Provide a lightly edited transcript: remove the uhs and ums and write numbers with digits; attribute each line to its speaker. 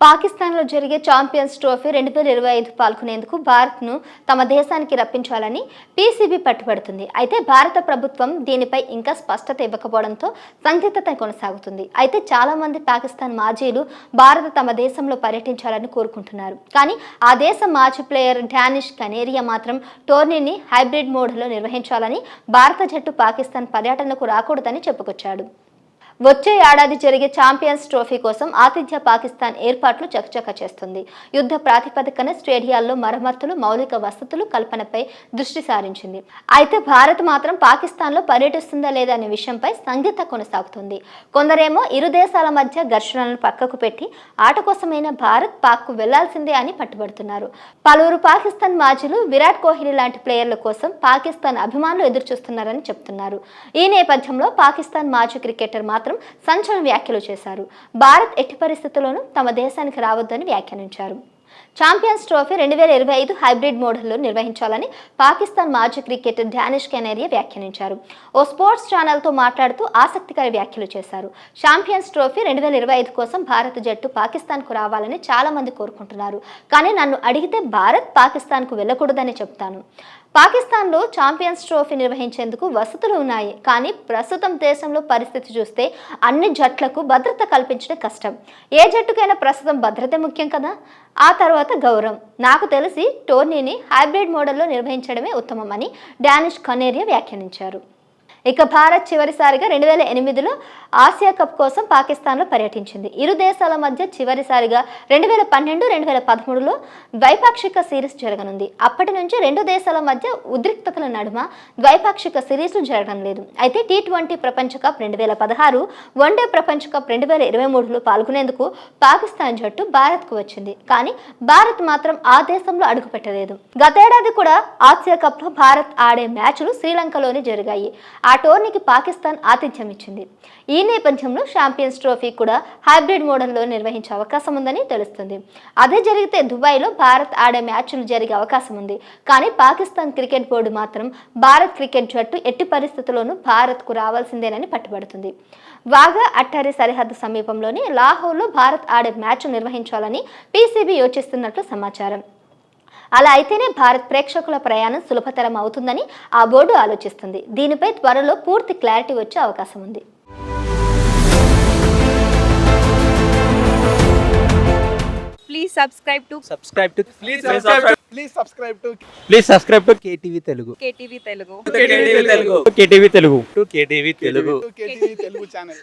Speaker 1: పాకిస్తాన్లో జరిగే champions trophy 2025 పాల్గొనేందుకు భారత్ను తమ దేశానికి రప్పించాలని పీసీబీ పట్టుబడుతుంది. అయితే భారత ప్రభుత్వం దీనిపై ఇంకా స్పష్టత ఇవ్వకపోవడంతో సందిగ్ధత కొనసాగుతుంది. అయితే చాలా మంది పాకిస్తాన్ మాజీలు భారత తమ దేశంలో పర్యటించాలని కోరుకుంటున్నారు. కానీ ఆ దేశ మాజీ ప్లేయర్ డానిష్ కనేరియా మాత్రం టోర్నీని హైబ్రిడ్ మోడ్లో నిర్వహించాలని, భారత జట్టు పాకిస్తాన్ పర్యటనకు రాకూడదని చెప్పుకొచ్చాడు. వచ్చే ఏడాది జరిగే ఛాంపియన్స్ ట్రోఫీ కోసం ఆతిథ్య పాకిస్తాన్ ఏర్పాట్లు చకచకా చేస్తుంది. యుద్ధ ప్రాతిపదికన స్టేడియాల్లో మరమ్మతులు, మౌలిక వసతులు కల్పనపై దృష్టి సారించింది. అయితే భారత్ మాత్రం పాకిస్తాన్లో పర్యటిస్తుందా లేదా అనే విషయంపై సందిగ్ధత కొనసాగుతుంది. కొందరేమో ఇరు దేశాల మధ్య ఘర్షణలను పక్కకు పెట్టి ఆట కోసమైనా భారత్ పాక్కు వెళ్లాల్సిందే అని పట్టుబడుతున్నారు. పలువురు పాకిస్తాన్ మాజీలు విరాట్ కోహ్లీ లాంటి ప్లేయర్ల కోసం పాకిస్తాన్ అభిమానులు ఎదురుచూస్తున్నారని చెప్తున్నారు. ఈ నేపథ్యంలో పాకిస్తాన్ మాజీ క్రికెటర్ మాత్రం సంచలన వ్యాఖ్యలు చేశారు. భారత్ ఎట్టి పరిస్థితుల్లోనూ తమ దేశానికి రావద్దని వ్యాఖ్యానించారు. ఛాంపియన్స్ ట్రోఫీ 2025 హైబ్రిడ్ మోడల్లో నిర్వహించాలని పాకిస్తాన్ మాజీ క్రికెటర్ డానిష్ కనేరియా వ్యాఖ్యానించారు. ఓ స్పోర్ట్స్ ఛానల్తో మాట్లాడుతూ ఆసక్తికర వ్యాఖ్యలు చేశారు. ఛాంపియన్స్ ట్రోఫీ 2025 కోసం భారత జట్టు పాకిస్తాన్కు రావాలని చాలా మంది కోరుకుంటున్నారు. కానీ నన్ను అడిగితే భారత్ పాకిస్తాన్కు వెళ్ళకూడదని చెప్తాను. పాకిస్తాన్లో ఛాంపియన్స్ ట్రోఫీ నిర్వహించేందుకు వసతులు ఉన్నాయి. కానీ ప్రస్తుతం దేశంలో పరిస్థితి చూస్తే అన్ని జట్లకు భద్రత కల్పించడం కష్టం. ఏ జట్టుకైనా ప్రస్తుతం భద్రత ముఖ్యం కదా, ఆ తర్వాత గౌరవం. నాకు తెలిసి టోర్నీని హైబ్రిడ్ మోడల్లో నిర్వహించడమే ఉత్తమమని డానిష్ కనేరియా వ్యాఖ్యానించారు. ఇక భారత్ చివరిసారిగా 2008లో ఆసియా కప్ కోసం పాకిస్తాన్లో పర్యటించింది. ఇరు దేశాల మధ్య చివరిసారిగా 2012, 2013లో ద్వైపాక్షిక సిరీస్ జరగనుంది. అప్పటి నుంచి రెండు దేశాల మధ్య ఉద్రిక్తతల నడుమ ద్వైపాక్షిక సిరీస్లు జరగడం లేదు. అయితే T20 ప్రపంచ కప్ 2016, వన్డే ప్రపంచ కప్ 2023లో పాల్గొనేందుకు పాకిస్తాన్ జట్టు భారత్కు వచ్చింది. కానీ భారత్ మాత్రం ఆ దేశంలో అడుగుపెట్టలేదు. గతేడాది కూడా ఆసియా కప్లో భారత్ ఆడే మ్యాచ్లు శ్రీలంకలోనే జరిగాయి. ఆ టోర్నీకి పాకిస్తాన్ ఆతిథ్యం ఇచ్చింది. ఈ నేపథ్యంలో ఛాంపియన్స్ ట్రోఫీ కూడా హైబ్రిడ్ మోడల్లో నిర్వహించే అవకాశం ఉందని తెలుస్తుంది. అదే జరిగితే దుబాయ్లో భారత్ ఆడే మ్యాచ్లు జరిగే అవకాశం ఉంది. కానీ పాకిస్తాన్ క్రికెట్ బోర్డు మాత్రం భారత్ క్రికెట్ జట్టు ఎట్టి పరిస్థితుల్లోనూ భారత్కు రావాల్సిందేనని పట్టుబడుతుంది. వాఘా అట్టారీ సరిహద్దు సమీపంలోని లాహోర్లో భారత్ ఆడే మ్యాచ్ నిర్వహించాలని పీసీబీ యోచిస్తున్నట్లు సమాచారం. అలా అయితేనే భారత్ ప్రేక్షకుల ప్రయాణం సులభతరం అవుతుందని ఆ బోర్డు ఆలోచిస్తుంది. దీనిపై త్వరలో పూర్తి క్లారిటీ వచ్చే అవకాశం ఉంది.
Speaker 2: Please subscribe to
Speaker 3: KTV Telugu.
Speaker 2: KTV Telugu.
Speaker 3: KTV Telugu channel.